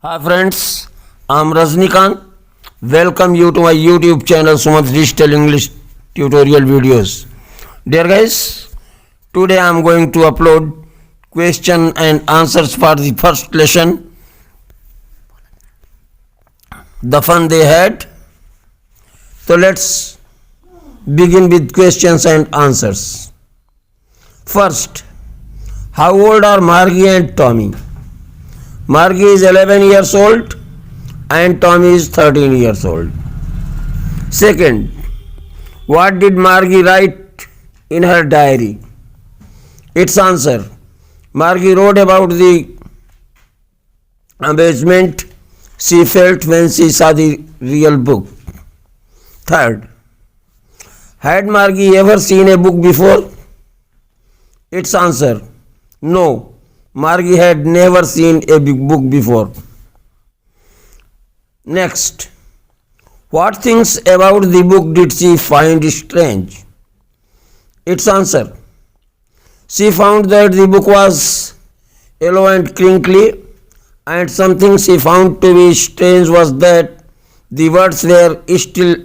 Hi friends, I'm Rajnikant. Welcome you to my YouTube channel Sumanth Digital English tutorial videos. Dear guys, today I'm going to upload question and answers for the first lesson. The fun they had. So let's begin with questions and answers. First, how old are Margie and Tommy? Margie is 11 years old and Tommy is 13 years old. Second, what did Margie write in her diary? Its answer, Margie wrote about the amazement she felt when she saw the real book. Third, had Margie ever seen a book before? Its answer, no. Margie had never seen a big book before. Next, what things about the book did she find strange? Its answer, she found that the book was yellow and crinkly, and something she found to be strange was that the words were still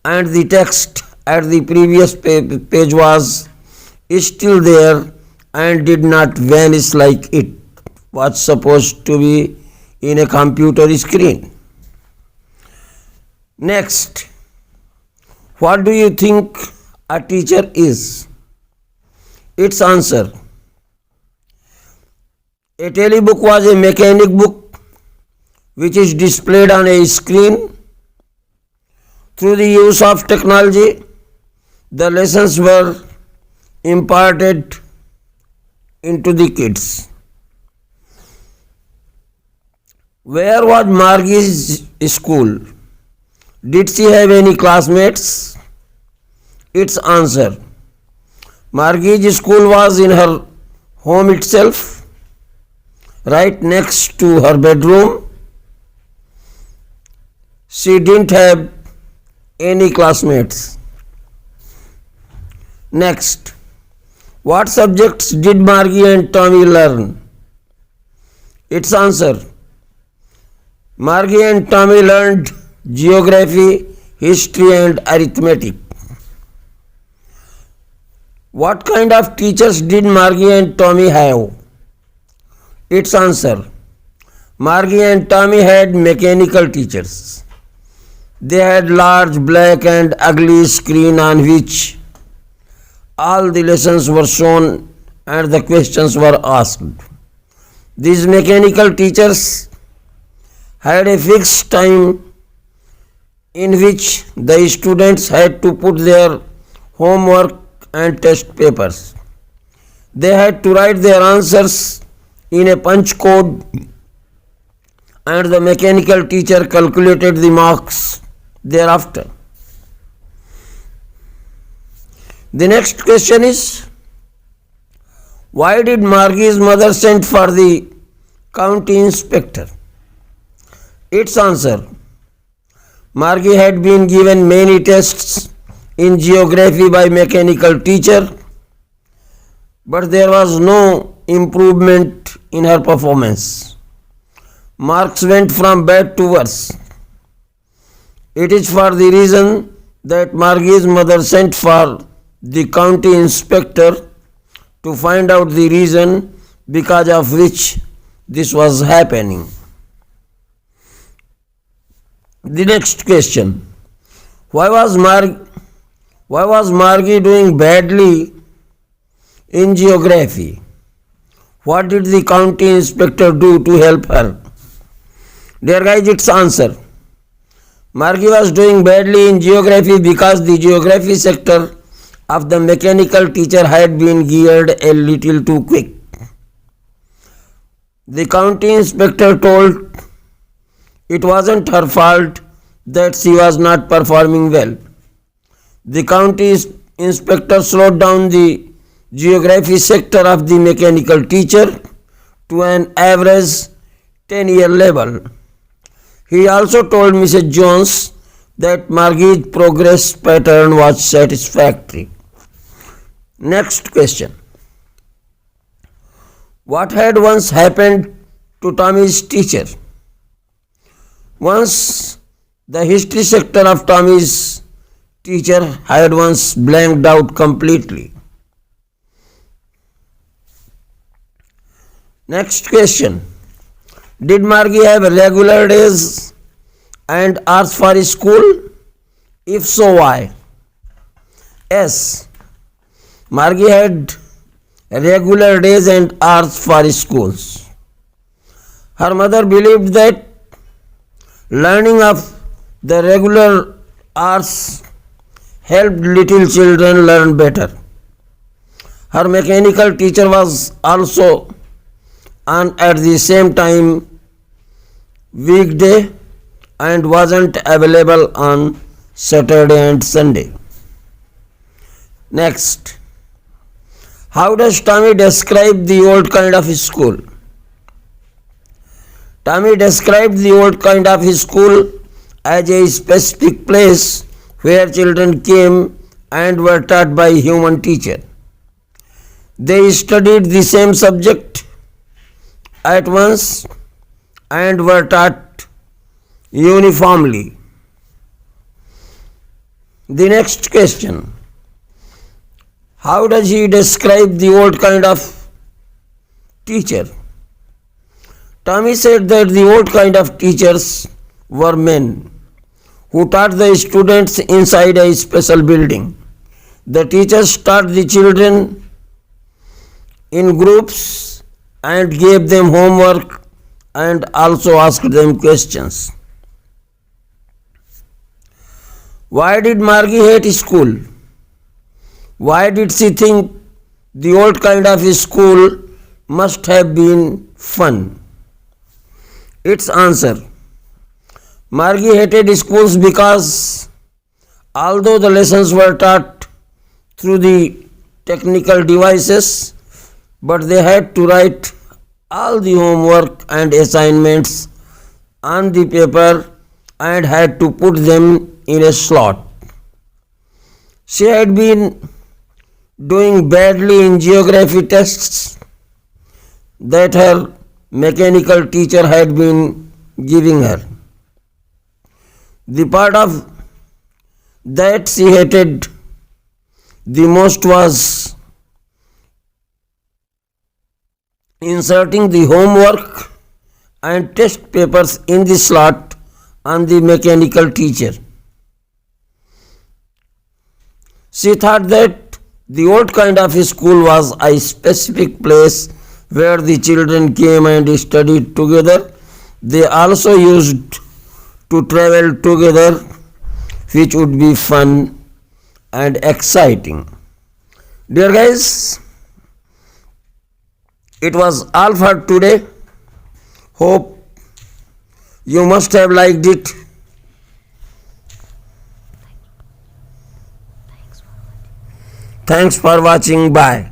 and the text at the previous page was still there and did not vanish like it was supposed to be in a computer screen. Next, what do you think a teacher is? Its answer, a telebook was a mechanic book which is displayed on a screen. Through the use of technology, the lessons were imparted into the kids. Where was Margie's school? Did she have any classmates? Its answer, Margie's school was in her home itself, right next to her bedroom. She didn't have any classmates. Next, what subjects did Margie and Tommy learn? Its answer, Margie and Tommy learned geography, history and arithmetic. What kind of teachers did Margie and Tommy have? Its answer, Margie and Tommy had mechanical teachers. They had large black and ugly screen on which all the lessons were shown and the questions were asked. These mechanical teachers had a fixed time in which the students had to put their homework and test papers. They had to write their answers in a punch code and the mechanical teacher calculated the marks thereafter. The next question is, why did Margie's mother send for the county inspector? Its answer, Margie had been given many tests in geography by mechanical teacher, but there was no improvement in her performance. Marks went from bad to worse. It is for the reason that Margie's mother sent for the county inspector to find out the reason because of which this was happening. The next question, why was Margie doing badly in geography? What did the county inspector do to help her? Dear guys, its answer, Margie was doing badly in geography because the geography sector of the mechanical teacher had been geared a little too quick. The county inspector told it wasn't her fault that she was not performing well. The county inspector slowed down the geography sector of the mechanical teacher to an average 10-year level. He also told Mrs. Jones that Margie's progress pattern was satisfactory. Next question. What had once happened to Tommy's teacher. Once the history sector of Tommy's teacher had once blanked out completely. Next question. Did Margie have regular days and hours for school? If so, why? Yes, Margie had regular days and hours for schools. Her mother believed that learning of the regular hours helped little children learn better. Her mechanical teacher was also on at the same time weekday and wasn't available on Saturday and Sunday. Next, how does Tommy describe the old kind of school? Tommy described the old kind of school as a specific place where children came and were taught by a human teacher. They studied the same subject at once and were taught uniformly. The next question. How does he describe the old kind of teacher? Tommy said that the old kind of teachers were men who taught the students inside a special building. The teachers taught the children in groups and gave them homework and also asked them questions. Why did Margie hate school? Why did she think the old kind of school must have been fun? Its answer. Margie hated schools because although the lessons were taught through the technical devices, but they had to write all the homework and assignments on the paper and had to put them in a slot. She had been doing badly in geography tests that her mechanical teacher had been giving her. The part of that she hated the most was inserting the homework and test papers in the slot on the mechanical teacher. She thought that the old kind of school was a specific place where the children came and studied together. They also used to travel together, which would be fun and exciting. Dear guys, it was all for today. Hope you must have liked it. Thanks for watching. Bye.